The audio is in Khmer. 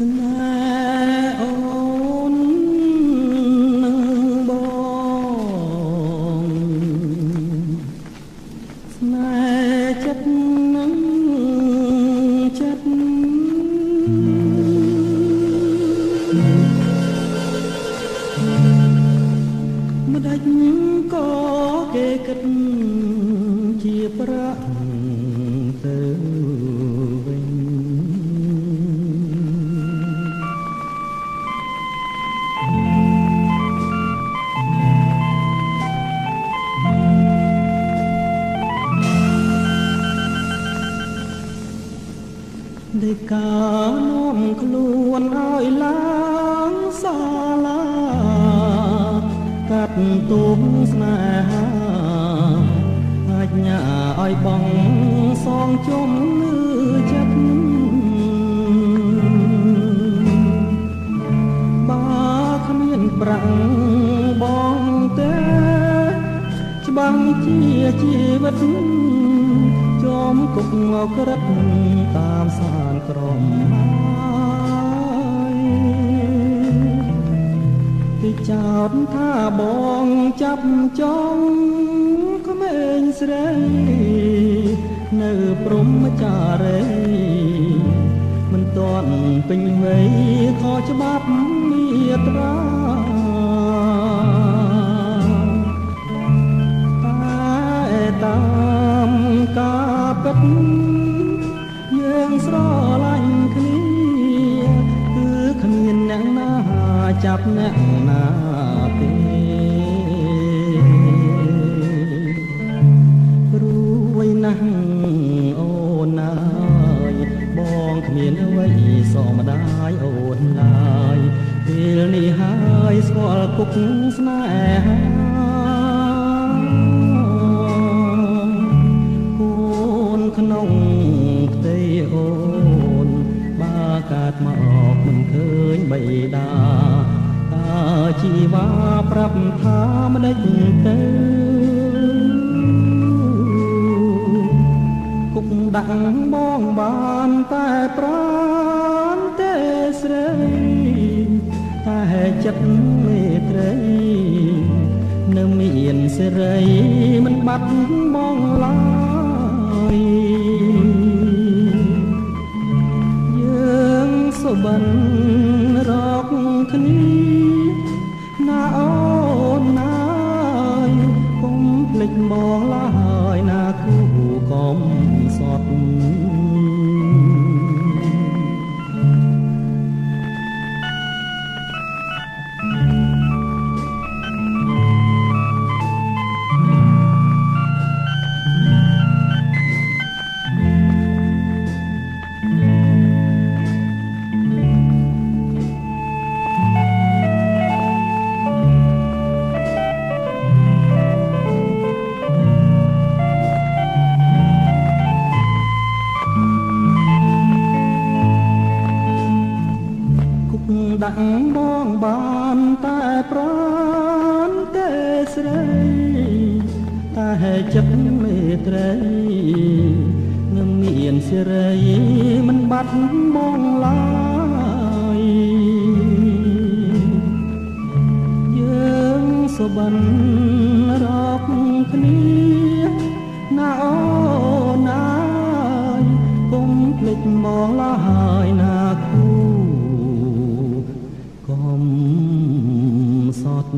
នេហ៍អូននឹងបងស្នេហ៍ចិត្តនឹងចិត្តម្ដេចក៏គេគិតជាប្រាក់ទៅវិញដែលការនាំខ្លួនឲ្យឡើងសាលាកាត់ទុំស្នេហាអាជ្ញាឲ្យបងសងជំនឿចិត្តបើគ្មានប្រាំងបងទេច្បាំងជាជីវិតជាប់គុកមកក្រិតតាមសានក្រមហើយទីចោតថាបងចាប់ចងក្មេងស្រីនៅព្រំចារីមិនទាន់ពេញវ័យខុសច្បាប់មាត្រាតាមការពិតយើងស្រឡាញ់គ្នាគឺគ្មានអ្នកណាចាប់អ្នកណាទេព្រួយណាស់អូនណាយបងគ្មានអ្វីសមដាយអូនឡើយពេលនេះហើយស្គាល់គុកស្នេហាក្នុងផ្ទៃអូនបើកើតមកមិនឃើញបិតាតើជីវ៉ាប្រាប់ថាម្ដេចទៅគុកដាក់បងបានតែប្រានទេស្រីតែចិត្តមេត្រីនៅមានសេរីមិនបាត់បងឡើយយើងសុបិនរកគ្នាណាអូនណាយកុំភ្លេចបងឡើយណាគូកុំសត់ដាក់បងបានតែប្រានទេស្រីតែចិត្តមេត្រីនឹងមានសេរីមិនបាត់បងឡើយយើងសុបិនរកគ្នាណាអូនណាយកុំភ្លេចបងឡើយណាគូកុំសត់